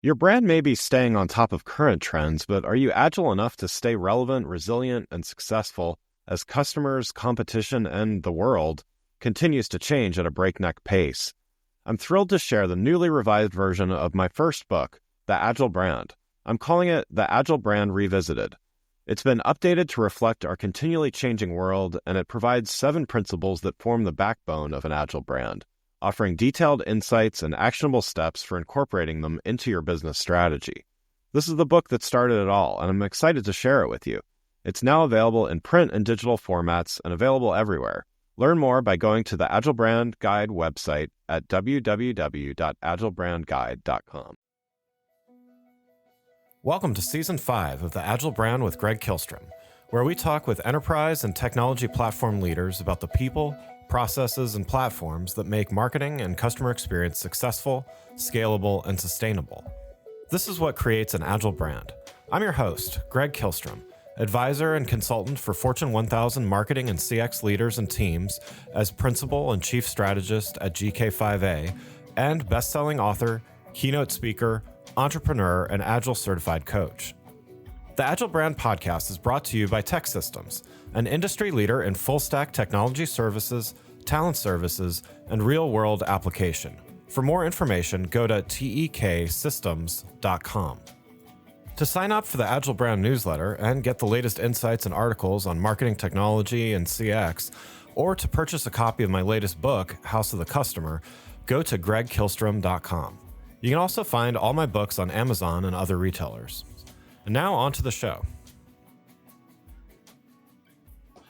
Your brand may be staying on top of current trends, but are you agile enough to stay relevant, resilient, and successful as customers, competition, and the world continues to change at a breakneck pace? I'm thrilled to share the newly revised version of my first book, The Agile Brand. I'm calling it The Agile Brand Revisited. It's been updated to reflect our continually changing world, and it provides 7 principles that form the backbone of an agile brand, offering detailed insights and actionable steps for incorporating them into your business strategy. This is the book that started it all, and I'm excited to share it with you. It's now available in print and digital formats and available everywhere. Learn more by going to the Agile Brand Guide website at www.agilebrandguide.com. Welcome to Season 5 of The Agile Brand with Greg Kihlstrom, where we talk with enterprise and technology platform leaders about the people, processes, and platforms that make marketing and customer experience successful, scalable, and sustainable. This is what creates an agile brand. I'm your host, Greg Kihlstrom, advisor and consultant for Fortune 1000 marketing and CX leaders and teams as principal and chief strategist at GK5A, and best-selling author, keynote speaker, entrepreneur, and Agile certified coach. The Agile Brand podcast is brought to you by TEKsystems, an industry leader in full-stack technology services, talent services, and real-world application. For more information, go to teksystems.com. To sign up for the Agile Brand newsletter and get the latest insights and articles on marketing technology and CX, or to purchase a copy of my latest book, House of the Customer, go to gregkihlstrom.com. You can also find all my books on Amazon and other retailers. And now on to the show.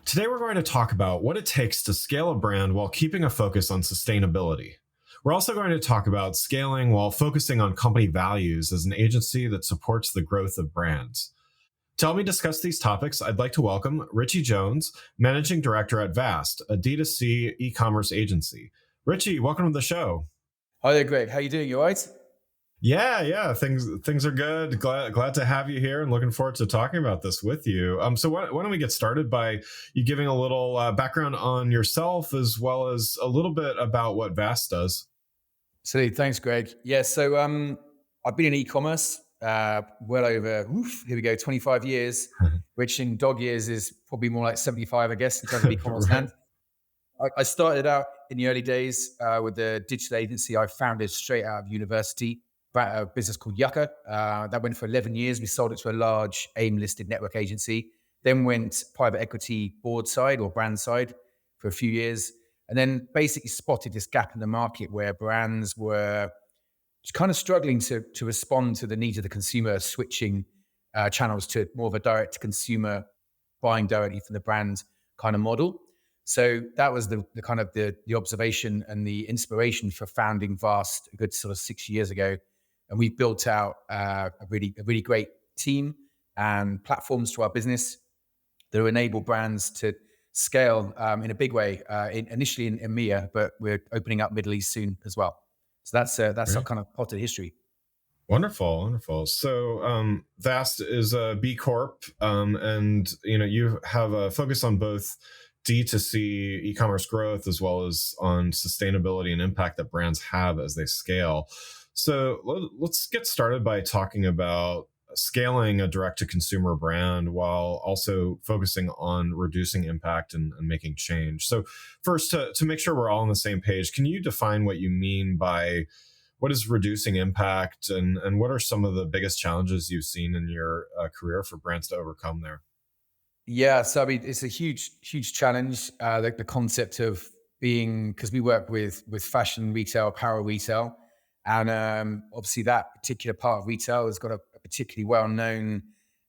Today we're going to talk about what it takes to scale a brand while keeping a focus on sustainability. We're also going to talk about scaling while focusing on company values as an agency that supports the growth of brands. To help me discuss these topics, I'd like to welcome Richie Jones, Managing Director at vvast, a D2C e-commerce agency. Richie, welcome to the show. Hi there, Greg. How you doing? You all right? Yeah. Things are good. Glad to have you here, and looking forward to talking about this with you. So why don't we get started by you giving a little background on yourself, as well as a little bit about what vvast does. So thanks, Greg. Yeah, so I've been in e-commerce well over, 25 years, which in dog years is probably more like 75, I guess, in terms of e-commerce Right. land. I started out in the early days with a digital agency I founded straight out of university, a business called Yucca. That went for 11 years. We sold it to a large AIM-listed network agency, then went private equity board side or brand side for a few years, and then basically spotted this gap in the market where brands were just kind of struggling to respond to the needs of the consumer, switching channels to more of a direct-to-consumer, buying directly from the brand kind of model. So that was the kind of the observation and the inspiration for founding vvast a good sort of 6 years ago. And we've built out a really great team and platforms to our business that enable brands to scale in a big way, initially in EMEA, but we're opening up Middle East soon as well. So that's Great. our kind of potted history. Wonderful. So vvast is a B Corp, and you have a focus on both D2C e-commerce growth as well as on sustainability and impact that brands have as they scale. So let's get started by talking about scaling a direct-to-consumer brand while also focusing on reducing impact and making change. So first, to make sure we're all on the same page, can you define what you mean by what is reducing impact, and what are some of the biggest challenges you've seen in your career for brands to overcome there? Yeah, so I mean, it's a huge challenge. Like the concept of being, because we work with fashion retail, apparel retail, and obviously that particular part of retail has got a particularly well-known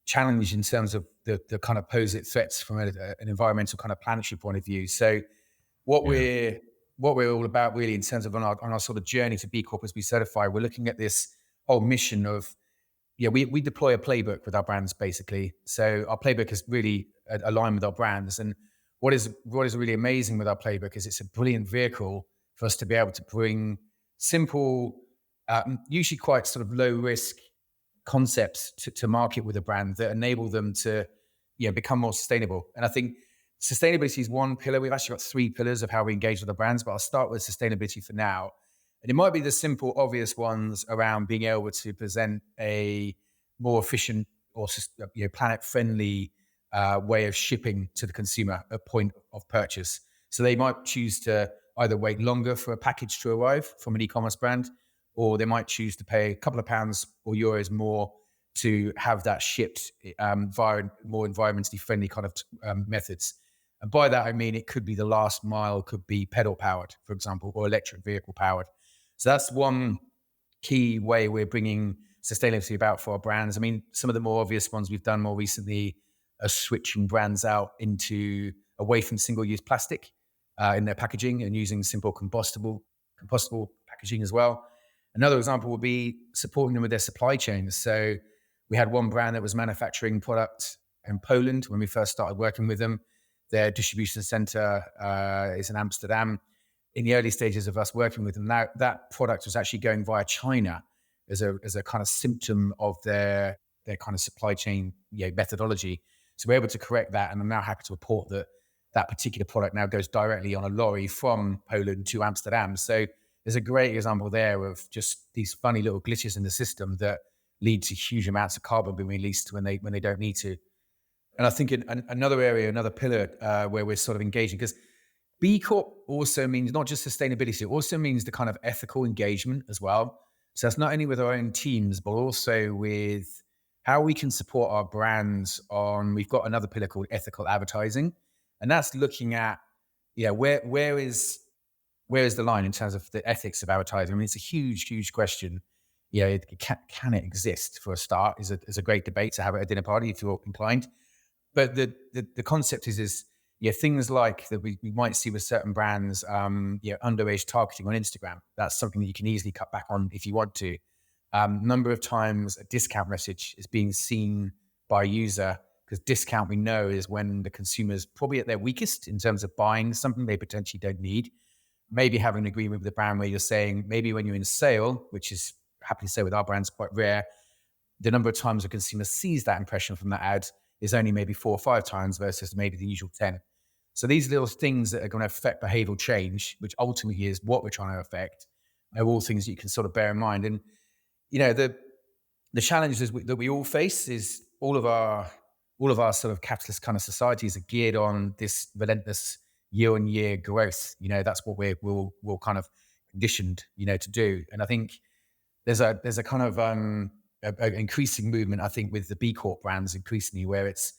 challenge in terms of the kind of pose it threats from an environmental kind of planetary point of view. So what we're all about really in terms of on our sort of journey to B Corp as we certify, we're looking at this whole mission of, we deploy a playbook with our brands basically. So our playbook is really aligned with our brands. And what is really amazing with our playbook is it's a brilliant vehicle for us to be able to bring simple, usually quite sort of low risk concepts to market with a brand that enable them to become more sustainable. And I think sustainability is one pillar. We've actually got 3 pillars of how we engage with the brands, but I'll start with sustainability for now. And it might be the simple, obvious ones around being able to present a more efficient or planet-friendly way of shipping to the consumer at point of purchase. So they might choose to either wait longer for a package to arrive from an e-commerce brand, or they might choose to pay a couple of pounds or euros more to have that shipped via more environmentally friendly kind of methods. And by that, I mean, it could be the last mile, could be pedal powered, for example, or electric vehicle powered. So that's one key way we're bringing sustainability about for our brands. I mean, some of the more obvious ones we've done more recently are switching brands out away from single-use plastic in their packaging and using simple compostable packaging as well. Another example would be supporting them with their supply chains. So we had one brand that was manufacturing product in Poland when we first started working with them. Their distribution center is in Amsterdam. In the early stages of us working with them, now that product was actually going via China as a kind of symptom of their kind of supply chain methodology. So we're able to correct that, and I'm now happy to report that that particular product now goes directly on a lorry from Poland to Amsterdam. So there's a great example there of just these funny little glitches in the system that lead to huge amounts of carbon being released when they don't need to. And I think in another area, another pillar where we're sort of engaging, because B Corp also means not just sustainability, it also means the kind of ethical engagement as well. So that's not only with our own teams, but also with how we can support our brands we've got another pillar called ethical advertising. And that's looking at, where is the line in terms of the ethics of advertising? I mean, it's a huge, huge question. Can it exist for a start is a great debate to have at a dinner party if you're inclined. But the concept is things like that we might see with certain brands, underage targeting on Instagram. That's something that you can easily cut back on if you want to. Number of times a discount message is being seen by a user, because discount we know is when the consumer's probably at their weakest in terms of buying something they potentially don't need. Maybe having an agreement with the brand where you're saying maybe when you're in sale, which is happy to say with our brands quite rare, the number of times a consumer sees that impression from that ad is only maybe 4 or 5 times versus maybe the usual 10. So these little things that are going to affect behavioral change, which ultimately is what we're trying to affect, are all things that you can sort of bear in mind. And, the challenges that we all face is all of our sort of capitalist kind of societies are geared on this relentless year-on-year growth. That's what we're kind of conditioned, to do. And I think there's a kind of a increasing movement, I think, with the B Corp brands increasingly, where it's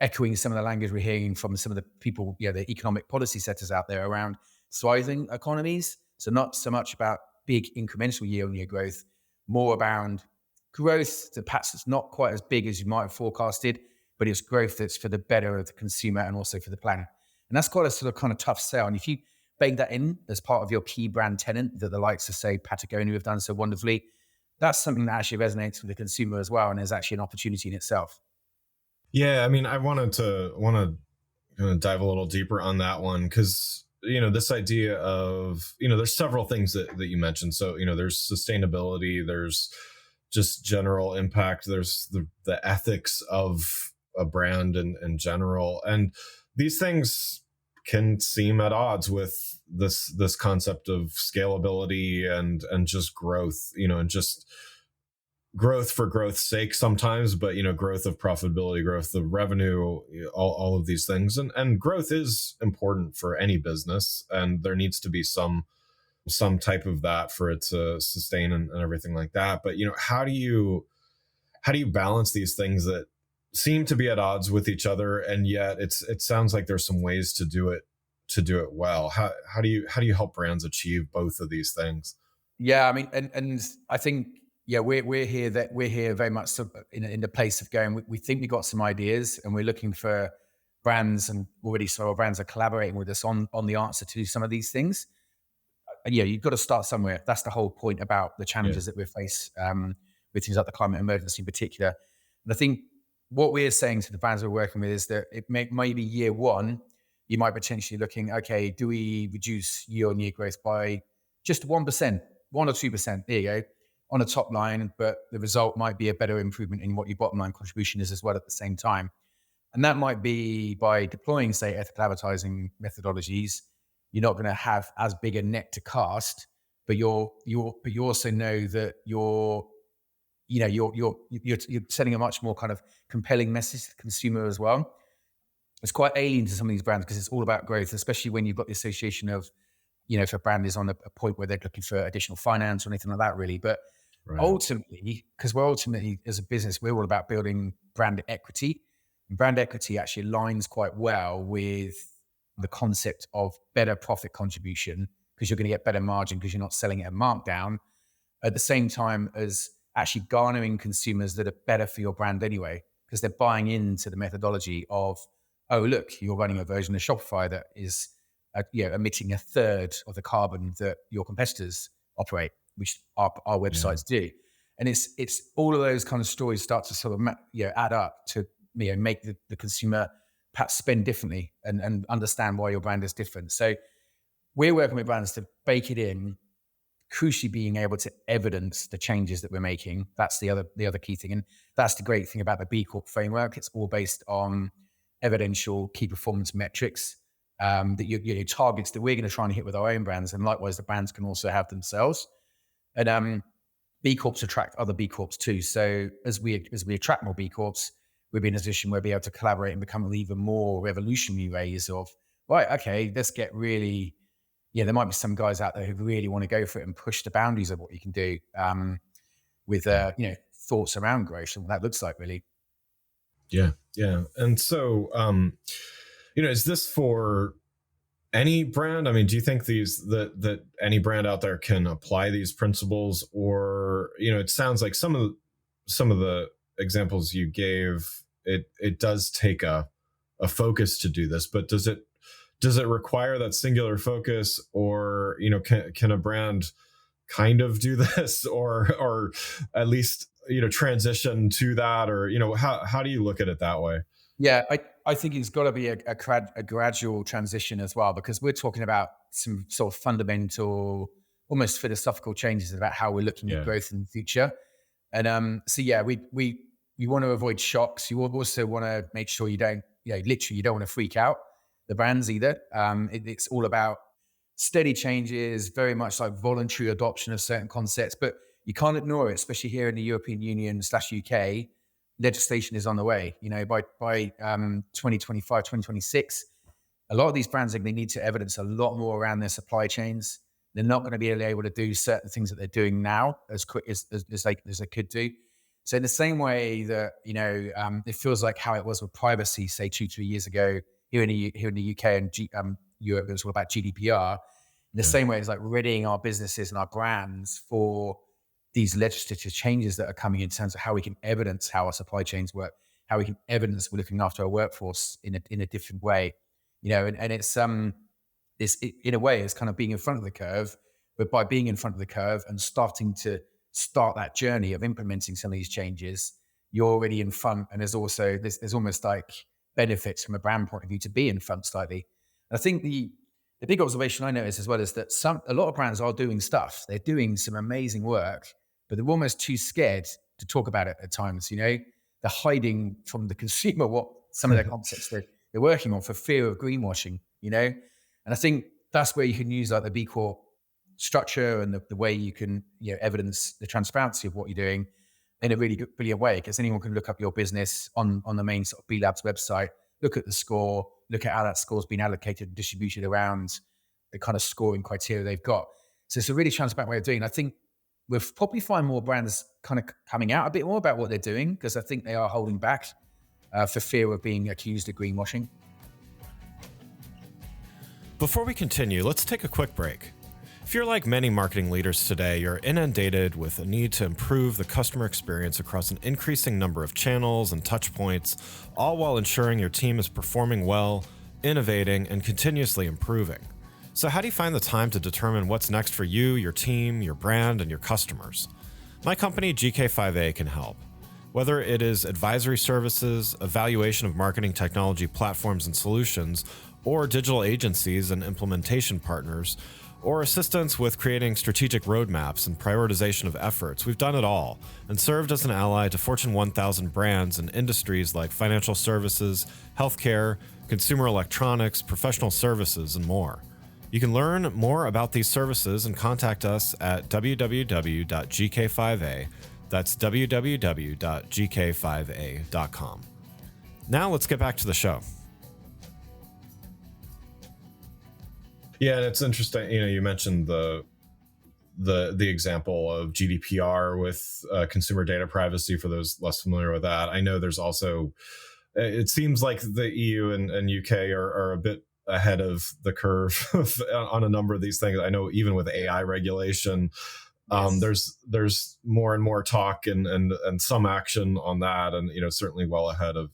echoing some of the language we're hearing from some of the people, the economic policy setters out there around thriving economies. So not so much about big incremental year-on-year growth, more about growth that perhaps it's not quite as big as you might have forecasted, but it's growth that's for the better of the consumer and also for the planet. And that's quite a sort of kind of tough sell. And if you bake that in as part of your key brand tenant that the likes of, say, Patagonia have done so wonderfully, that's something that actually resonates with the consumer as well, and is actually an opportunity in itself. Yeah, I mean, I want to kind of dive a little deeper on that one, because this idea of there's several things that you mentioned. So there's sustainability, there's just general impact, there's the ethics of a brand in general, and these things can seem at odds with this concept of scalability and just growth, and just growth for growth's sake sometimes, but growth of profitability, growth of revenue, all of these things, and growth is important for any business, and there needs to be some type of that for it to sustain and everything like that. But how do you balance these things that seem to be at odds with each other, and yet it sounds like there's some ways to do it well? How do you help brands achieve both of these things? Yeah, I mean, and I think we're here very much sort of in the place of going. We think we got some ideas, and we're looking for brands, and already so our brands are collaborating with us on the answer to some of these things. And you've got to start somewhere. That's the whole point about the challenges that we face with things like the climate emergency in particular. And I think what we're saying to the brands we're working with is that maybe year one, you might potentially looking, okay, do we reduce year-on-year growth by just 1%, 1 or 2%? There you go, on a top line, but the result might be a better improvement in what your bottom line contribution is as well at the same time. And that might be by deploying, say, ethical advertising methodologies. You're not going to have as big a net to cast, but you also know that you're sending a much more kind of compelling message to the consumer as well. It's quite alien to some of these brands because it's all about growth, especially when you've got the association of, if a brand is on a point where they're looking for additional finance or anything like that, really. But Right. ultimately, because we're ultimately, as a business, we're all about building brand equity. And brand equity actually aligns quite well with the concept of better profit contribution, because you're going to get better margin because you're not selling it at markdown, at the same time as actually garnering consumers that are better for your brand anyway, because they're buying into the methodology of, oh, look, you're running a version of Shopify that is emitting a third of the carbon that your competitors operate, which our Yeah. websites do. And it's all of those kind of stories start to sort of add up to make the consumer perhaps spend differently and understand why your brand is different. So we're working with brands to bake it in, crucially being able to evidence the changes that we're making. That's the other key thing. And that's the great thing about the B Corp framework. It's all based on evidential key performance metrics, that targets that we're going to try and hit with our own brands. And likewise, the brands can also have themselves. And B Corps attract other B Corps too. So as we attract more B Corps, we'll be in a position where we'll be able to collaborate and become even more revolutionary ways of, right, okay, let's get really, there might be some guys out there who really want to go for it and push the boundaries of what you can do, with, thoughts around growth and what that looks like, really. Yeah. Yeah. And so, is this for any brand? I mean, do you think that any brand out there can apply these principles, or, it sounds like some of the examples you gave, it does take a focus to do this, but does it require that singular focus, or, can a brand kind of do this, or at least, transition to that, or, how do you look at it that way? Yeah, I think it's got to be a gradual transition as well, because we're talking about some sort of fundamental, almost philosophical changes about how we're looking at Yeah. growth in the future. And so yeah, we want to avoid shocks. You also want to make sure you don't, literally, you don't want to freak out the brands either. It's all about steady changes, very much like voluntary adoption of certain concepts, but you can't ignore it, especially here in the European Union / UK. Legislation is on the way. By 2025, 2026, a lot of these brands, they need to evidence a lot more around their supply chains. They're not going to be able to do certain things that they're doing now as quick as they could do. So in the same way that, it feels like how it was with privacy, say 2-3 years ago here in the UK and Europe, it was all about GDPR. In the Yeah. same way, it's like readying our businesses and our brands for these legislative changes that are coming in terms of how we can evidence how our supply chains work, how we can evidence we're looking after our workforce in a different way, and it's in a way, it's kind of being in front of the curve, but by being in front of the curve and starting to start that journey of implementing some of these changes, you're already in front. And there's almost like benefits from a brand point of view to be in front slightly. And I think the big observation I noticed as well is that a lot of brands are doing stuff. They're doing some amazing work, but they're almost too scared to talk about it at times. They're hiding from the consumer what some of their concepts they're working on for fear of greenwashing. And I think that's where you can use like the B Corp structure and the way you can evidence the transparency of what you're doing in a really good, brilliant way, because anyone can look up your business on the main sort of B Labs website, look at the score, look at how that score's been allocated and distributed around the kind of scoring criteria they've got. So it's a really transparent way of doing it. I think we'll probably find more brands kind of coming out a bit more about what they're doing, because I think they are holding back for fear of being accused of greenwashing. Before we continue, let's take a quick break. If you're like many marketing leaders today, you're inundated with a need to improve the customer experience across an increasing number of channels and touch points, all while ensuring your team is performing well, innovating, and continuously improving. So how do you find the time to determine what's next for you, your team, your brand, and your customers? My company, GK5A, can help. Whether it is advisory services, evaluation of marketing technology platforms and solutions, or digital agencies and implementation partners, or assistance with creating strategic roadmaps and prioritization of efforts, we've done it all and served as an ally to Fortune 1000 brands in industries like financial services, healthcare, consumer electronics, professional services, and more. You can learn more about these services and contact us at www.gk5a. That's www.gk5a.com. Now let's get back to the show. Yeah, and it's interesting. You mentioned the example of GDPR with consumer data privacy. For those less familiar with that, I know there's also. It seems like the EU and UK are a bit ahead of the curve on a number of these things. I know even with AI regulation, there's more and more talk and some action on that, and certainly well ahead of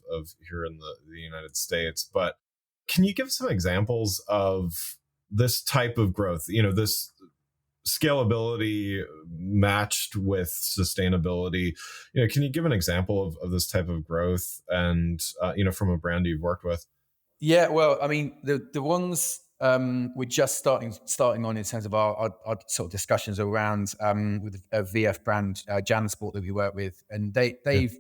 here in the United States. But can you give some examples of this type of growth? This scalability matched with sustainability. Can you give an example of this type of growth and from a brand you've worked with? Yeah, well, I mean, the ones we're just starting on in terms of our sort of discussions around with a VF brand, Jansport, that we work with, and they've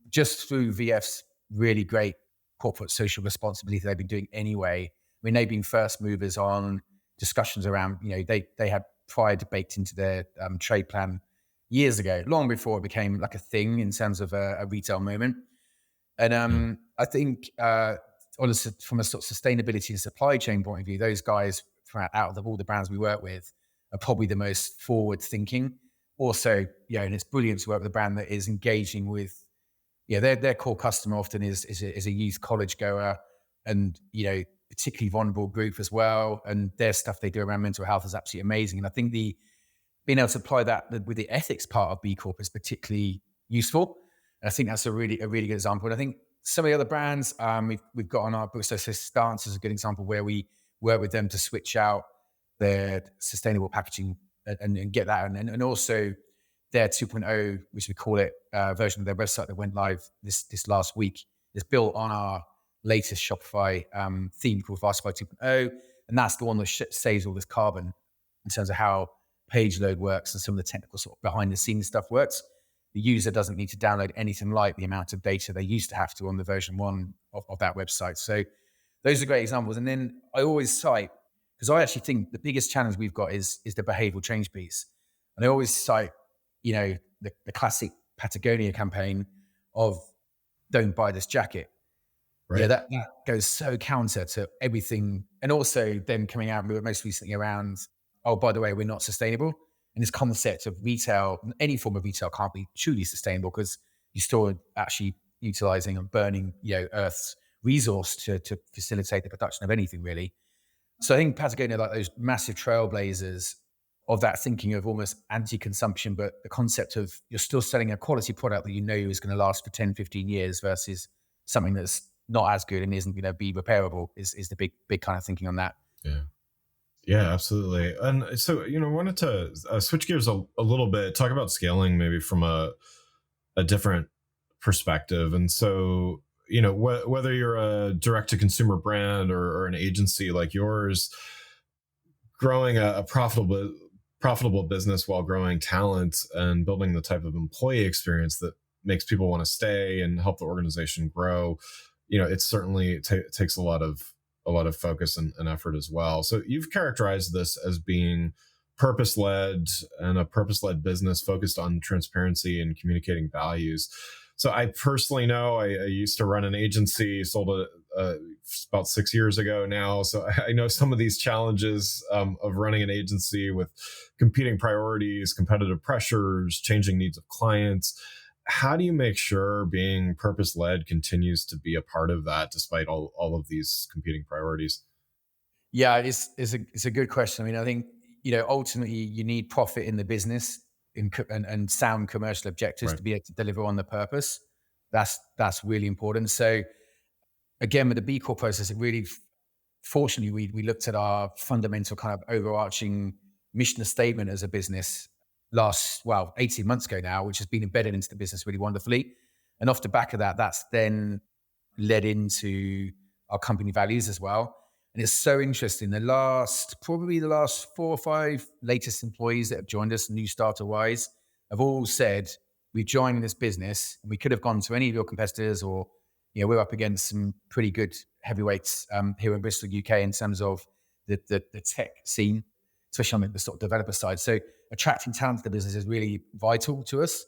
just through VF's really great corporate social responsibility they've been doing anyway. I mean, they've been first movers on discussions around, they had pride baked into their trade plan years ago, long before it became like a thing in terms of a retail moment. And I think honestly, from a sort of sustainability and supply chain point of view, those guys out of all the brands we work with are probably the most forward thinking. Also, and it's brilliant to work with a brand that is engaging with, their core customer often is a youth college goer, and particularly vulnerable group as well. And their stuff they do around mental health is absolutely amazing. And I think being able to apply that with the ethics part of B Corp is particularly useful. And I think that's a really good example. And I think some of the other brands we've got on our books, so Stance is a good example where we work with them to switch out their sustainable packaging and get that. And also their 2.0, which we call it, version of their website that went live this last week, is built on our latest Shopify theme called Vastify 2.0. And that's the one that saves all this carbon in terms of how page load works and some of the technical sort of behind the scenes stuff works. The user doesn't need to download anything like the amount of data they used to have to on the version 1 of that website. So those are great examples. And then I always cite, because I actually think the biggest challenge we've got is the behavioral change piece. And I always cite, the classic Patagonia campaign of don't buy this jacket. Right. Yeah, that goes so counter to everything. And also them coming out most recently around, oh, by the way, we're not sustainable. And this concept of retail, any form of retail can't be truly sustainable because you're still actually utilizing and burning, Earth's resource to facilitate the production of anything really. So I think Patagonia are like those massive trailblazers of that thinking of almost anti-consumption, but the concept of you're still selling a quality product that is going to last for 10, 15 years versus something that's not as good and isn't going to be repairable is the big kind of thinking on that. Yeah. Yeah, absolutely. And so, I wanted to switch gears a little bit, talk about scaling maybe from a different perspective. And so, whether you're a direct to consumer brand or an agency like yours, growing a profitable business while growing talent and building the type of employee experience that makes people want to stay and help the organization grow, it certainly takes a lot of focus and effort as well. So you've characterized this as being purpose-led and a purpose-led business focused on transparency and communicating values. So I personally know I used to run an agency, sold it about 6 years ago now. So I know some of these challenges of running an agency with competing priorities, competitive pressures, changing needs of clients. How do you make sure being purpose-led continues to be a part of that despite all of these competing priorities? Yeah, it's a good question. I mean, I think, ultimately you need profit in the business and sound commercial objectives to be able to deliver on the purpose. That's really important. So again, with the B Corp process, it really, fortunately, we looked at our fundamental kind of overarching mission statement as a business 18 months ago now, which has been embedded into the business really wonderfully. And off the back of that, that's then led into our company values as well. And it's so interesting. Probably the last 4 or 5 latest employees that have joined us, new starter wise, have all said, we've joined this business and we could have gone to any of your competitors or, we're up against some pretty good heavyweights here in Bristol, UK, in terms of the tech scene, especially on the sort of developer side. So attracting talent to the business is really vital to us.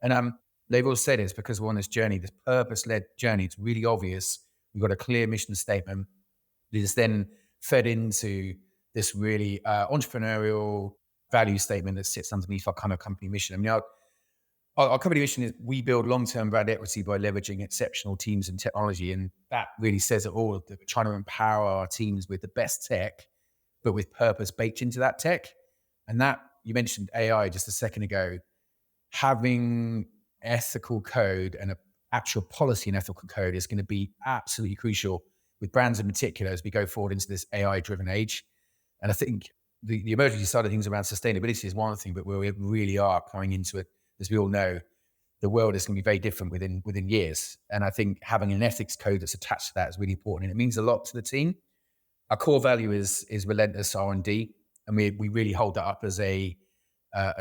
And they've all said it's because we're on this journey, this purpose-led journey. It's really obvious. We've got a clear mission statement that is then fed into this really entrepreneurial value statement that sits underneath our kind of company mission. I mean, our company mission is we build long-term brand equity by leveraging exceptional teams and technology. And that really says it all. That we're trying to empower our teams with the best tech, but with purpose baked into that tech. And that, you mentioned AI just a second ago, having ethical code and an actual policy and ethical code is going to be absolutely crucial with brands in particular as we go forward into this AI-driven age. And I think the emergency side of things around sustainability is one thing, but we really are coming into it, as we all know, the world is going to be very different within years. And I think having an ethics code that's attached to that is really important. And it means a lot to the team. Our core value is relentless R&D, and we really hold that up as a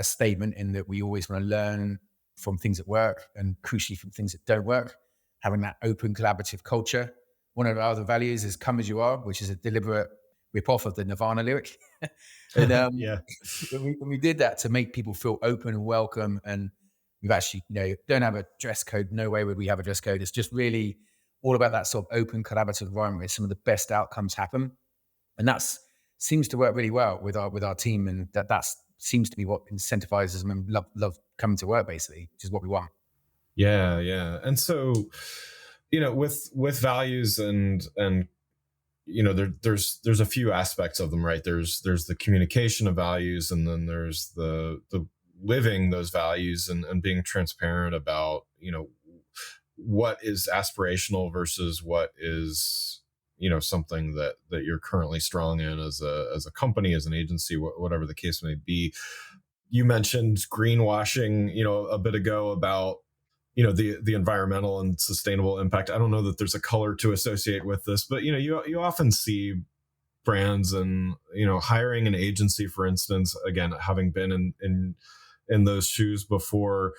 statement in that we always want to learn from things that work and crucially from things that don't work. Having that open, collaborative culture. One of our other values is "Come as you are," which is a deliberate rip-off of the Nirvana lyric. And Yeah. when we did that to make people feel open and welcome, and we've actually, don't have a dress code. No way would we have a dress code. It's just really all about that sort of open, collaborative environment where some of the best outcomes happen. And that's seems to work really well with our team, and that seems to be what incentivizes them and love coming to work, basically, which is what we want. Yeah, yeah. And so, with values and there's a few aspects of them, right? There's the communication of values, and then there's the living those values and being transparent about, what is aspirational versus what is, something that you're currently strong in as a company, as an agency, whatever the case may be. You mentioned greenwashing, a bit ago about, the environmental and sustainable impact. I don't know that there's a color to associate with this, but you often see brands and hiring an agency, for instance, again, having been in those shoes before.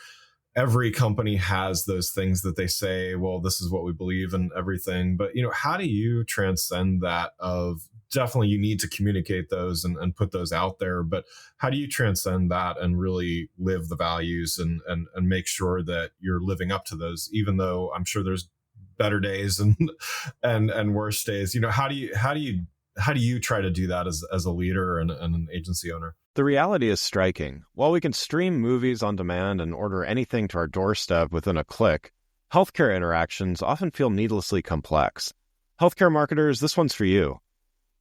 Every company has those things that they say, well, this is what we believe and everything. But, how do you transcend that? Of definitely you need to communicate those and put those out there. But how do you transcend that and really live the values and make sure that you're living up to those, even though I'm sure there's better days and and worse days? How do you try to do that as a leader and an agency owner? The reality is striking. While we can stream movies on demand and order anything to our doorstep within a click, healthcare interactions often feel needlessly complex. Healthcare marketers, this one's for you.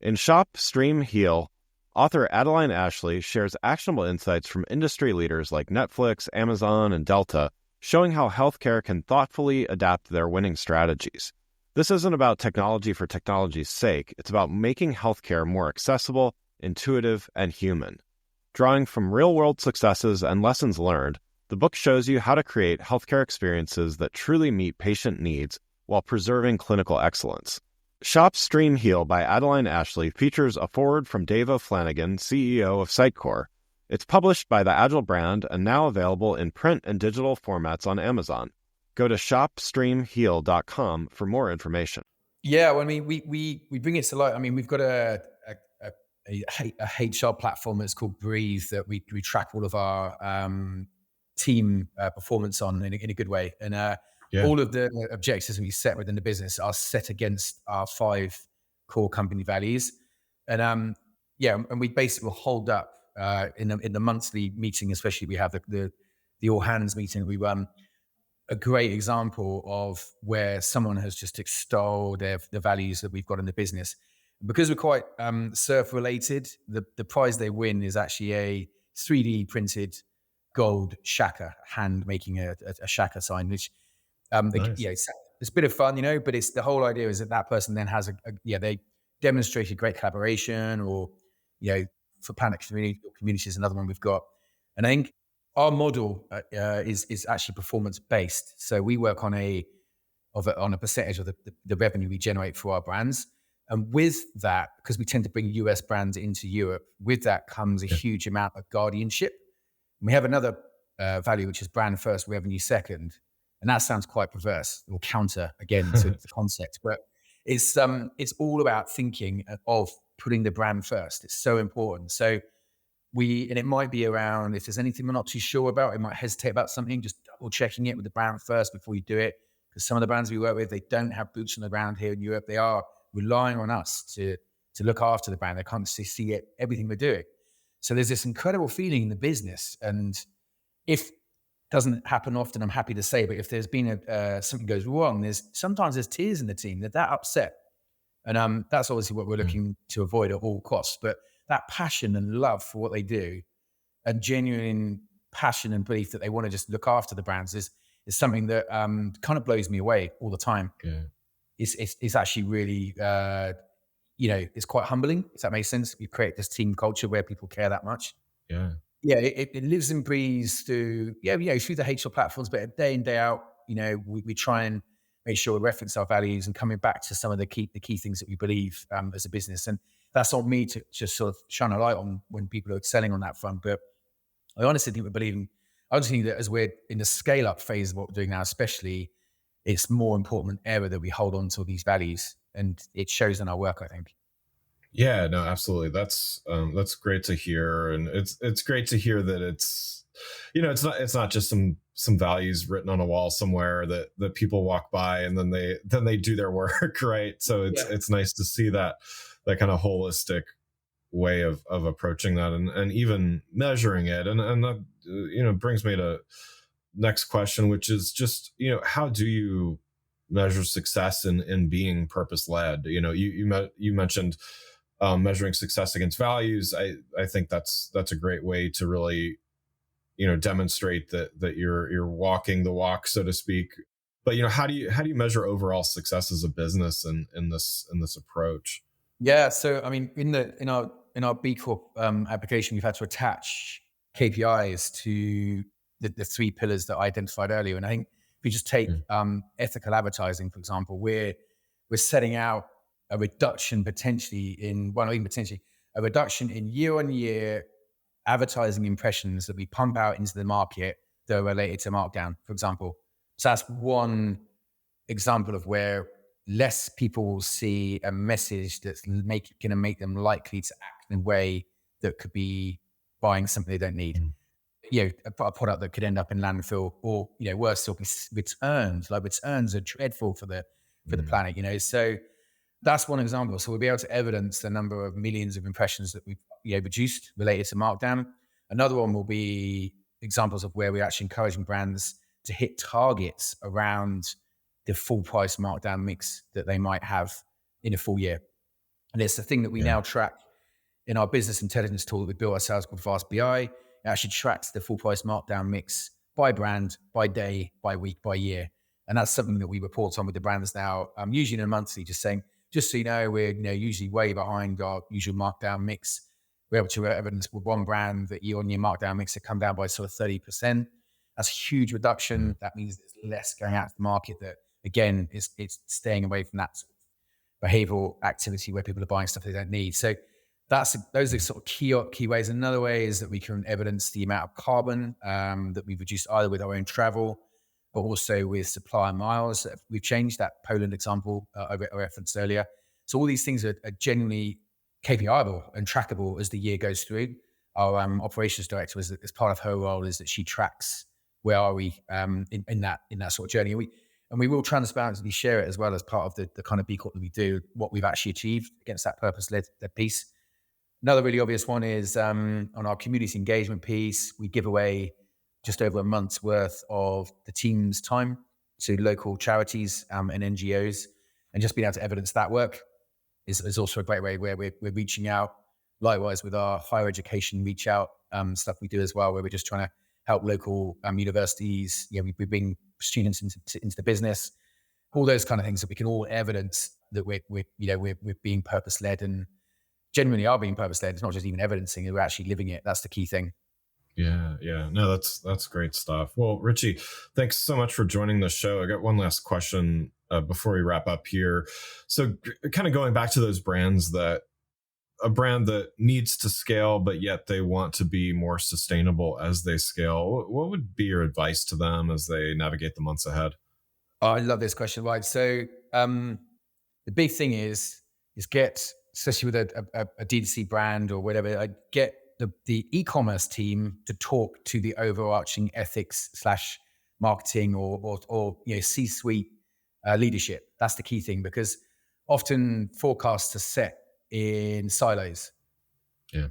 In Shop, Stream, Heal, author Adeline Ashley shares actionable insights from industry leaders like Netflix, Amazon, and Delta, showing how healthcare can thoughtfully adapt their winning strategies. This isn't about technology for technology's sake. It's about making healthcare more accessible, intuitive, and human. Drawing from real-world successes and lessons learned, the book shows you how to create healthcare experiences that truly meet patient needs while preserving clinical excellence. Shop, Stream, Heal by Adeline Ashley features a foreword from Dave O'Flanagan, CEO of Sitecore. It's published by the Agile brand and now available in print and digital formats on Amazon. Go to shopstreamheal.com for more information. Yeah, well, I mean, we bring it to light. I mean, we've got a HR platform that's called Breathe that we track all of our team performance on in a good way. And all of the objectives we set within the business are set against our 5 core company values. And and we basically will hold up in the monthly meeting, especially we have the all hands meeting we run. A great example of where someone has just extolled the values that we've got in the business. Because we're quite surf related, the prize they win is actually a 3D printed gold shaka, hand making a shaka sign, which Nice. it's a bit of fun, but it's the whole idea is that person then has they demonstrated great collaboration, or for Planet Community is another one we've got. And I think our model is actually performance based. So we work on a percentage of the revenue we generate for our brands. And with that, because we tend to bring US brands into Europe, with that comes a huge amount of guardianship. And we have another value, which is brand first, revenue second. And that sounds quite perverse or counter again to the concept, but it's all about thinking of putting the brand first. It's so important. So and it might be around, if there's anything we're not too sure about, it might hesitate about something, just double checking it with the brand first before you do it. Because some of the brands we work with, they don't have boots on the ground here in Europe. They are relying on us to look after the brand. They can't see everything we're doing. So there's this incredible feeling in the business. And if it doesn't happen often, I'm happy to say, but if there's been something goes wrong, sometimes there's tears in the team. They're that upset. And that's obviously what we're looking to avoid at all costs. But that passion and love for what they do, and genuine passion and belief that they want to just look after the brands is something that kind of blows me away all the time. Yeah. It's actually really, it's quite humbling, if that makes sense. You create this team culture where people care that much. Yeah. Yeah, it lives and breathes through through the HR platforms, but day in, day out, we try and make sure we reference our values and coming back to some of the key things that we believe as a business. And that's on me to just sort of shine a light on when people are selling on that front. But I honestly think I just think that as we're in the scale up phase of what we're doing now, especially, it's more important than ever that we hold on to these values, and it shows in our work, I think. Yeah, no, absolutely. That's great to hear. And it's great to hear that it's not just some values written on a wall somewhere that people walk by and then they do their work, right? So it's nice to see that kind of holistic way of approaching that and even measuring it. And that, brings me to next question, which is just, how do you measure success in being purpose led? You mentioned measuring success against values. I think that's a great way to really, demonstrate that you're walking the walk, so to speak. But how do you measure overall success as a business in this approach? Yeah, so I mean, in our B Corp application, we've had to attach KPIs to the three pillars that I identified earlier. And I think if you just take ethical advertising, for example, we're setting out a reduction a reduction in year-on-year advertising impressions that we pump out into the market that are related to markdown, for example. So that's one example of where less people will see a message that's going to make them likely to act in a way that could be buying something they don't need. A product that could end up in landfill, or worse still, returns. Like, returns are dreadful for the planet. So that's one example. So we'll be able to evidence the number of millions of impressions that we've reduced related to markdown. Another one will be examples of where we're actually encouraging brands to hit targets around the full price markdown mix that they might have in a full year. And it's the thing that we now track in our business intelligence tool that we built ourselves called Vast BI. It actually tracks the full price markdown mix by brand, by day, by week, by year. And that's something that we report on with the brands now, usually in a monthly, just saying, just so you know, we're usually way behind our usual markdown mix. We're able to evidence with one brand that year-on-year markdown mix had come down by sort of 30%. That's a huge reduction. That means there's less going out to the market. That, again, it's staying away from that sort of behavioral activity where people are buying stuff they don't need. So those are sort of key ways. Another way is that we can evidence the amount of carbon that we've reduced, either with our own travel, but also with supplier miles. We've changed that Poland example I referenced earlier. So all these things are genuinely KPIable and trackable as the year goes through. Our operations director, as part of her role, is that she tracks where are we in that sort of journey. And we will transparently share it as well as part of the kind of B Corp that we do, what we've actually achieved against that purpose-led piece. Another really obvious one is on our community engagement piece, we give away just over a month's worth of the team's time to local charities and NGOs, and just being able to evidence that work is also a great way where we're reaching out. Likewise with our higher education reach out stuff we do as well, where we're just trying to help local universities. We bring students into the business, all those kind of things that we can all evidence that we're being purpose led, and genuinely are being purpose led. It's not just even evidencing it; we're actually living it. That's the key thing. Yeah. No, that's great stuff. Well, Richie, thanks so much for joining the show. I got one last question before we wrap up here. So kind of going back to those brands, that a brand that needs to scale, but yet they want to be more sustainable as they scale, what would be your advice to them as they navigate the months ahead? Oh, I love this question. Right. So the big thing is get especially with a D2C brand or whatever, I get the e-commerce team to talk to the overarching ethics / marketing or C-suite leadership. That's the key thing, because often forecasts are set in silos. Yeah.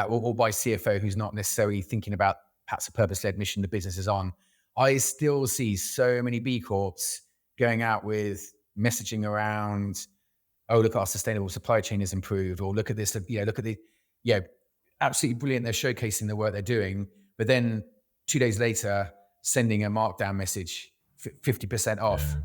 Or by CFO who's not necessarily thinking about perhaps a purpose-led mission the business is on. I still see so many B Corps going out with messaging around, oh, look, our sustainable supply chain has improved, or look at this, look at the, absolutely brilliant. They're showcasing the work they're doing, but then 2 days later, sending a markdown message, 50% off,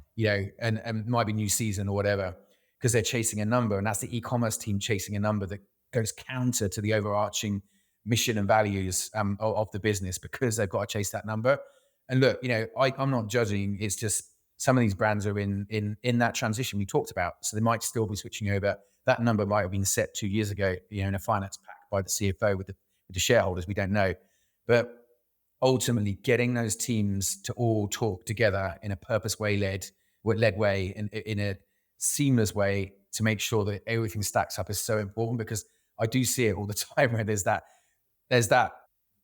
and might be new season or whatever, because they're chasing a number. And that's the e-commerce team chasing a number that goes counter to the overarching mission and values of the business, because they've got to chase that number. And look, I'm not judging. It's just some of these brands are in that transition we talked about. So they might still be switching over. That number might have been set 2 years ago, in a finance pack by the CFO with the shareholders. We don't know. But ultimately getting those teams to all talk together in a led way, in a seamless way, to make sure that everything stacks up is so important, because I do see it all the time where there's that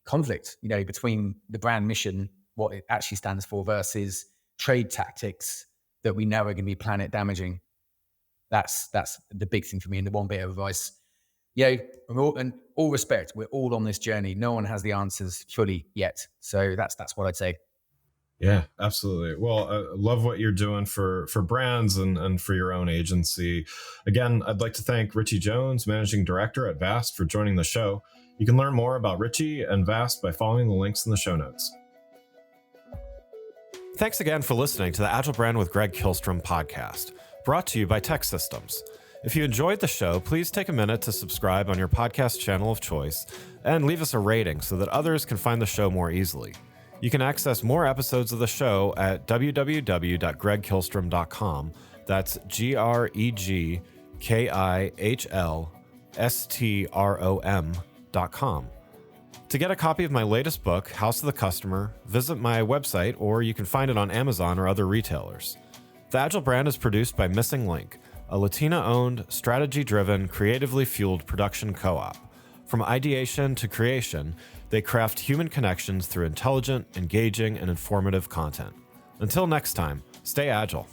conflict, between the brand mission, what it actually stands for, versus trade tactics that we know are going to be planet damaging. That's the big thing for me. And the one bit of advice, and all respect, we're all on this journey. No one has the answers fully yet. So that's what I'd say. Yeah, absolutely. Well, I love what you're doing for brands and for your own agency. Again, I'd like to thank Richie Jones, Managing Director at vvast, for joining the show. You can learn more about Richie and vvast by following the links in the show notes. Thanks again for listening to the Agile Brand with Greg Kihlstrom podcast, brought to you by Tech Systems. If you enjoyed the show, please take a minute to subscribe on your podcast channel of choice and leave us a rating so that others can find the show more easily. You can access more episodes of the show at www.gregkihlstrom.com. That's GREGKIHLSTROM.com. To get a copy of my latest book, House of the Customer, visit my website, or you can find it on Amazon or other retailers. The Agile Brand is produced by Missing Link, a Latina-owned, strategy-driven, creatively fueled production co-op. From ideation to creation, they craft human connections through intelligent, engaging, and informative content. Until next time, stay agile.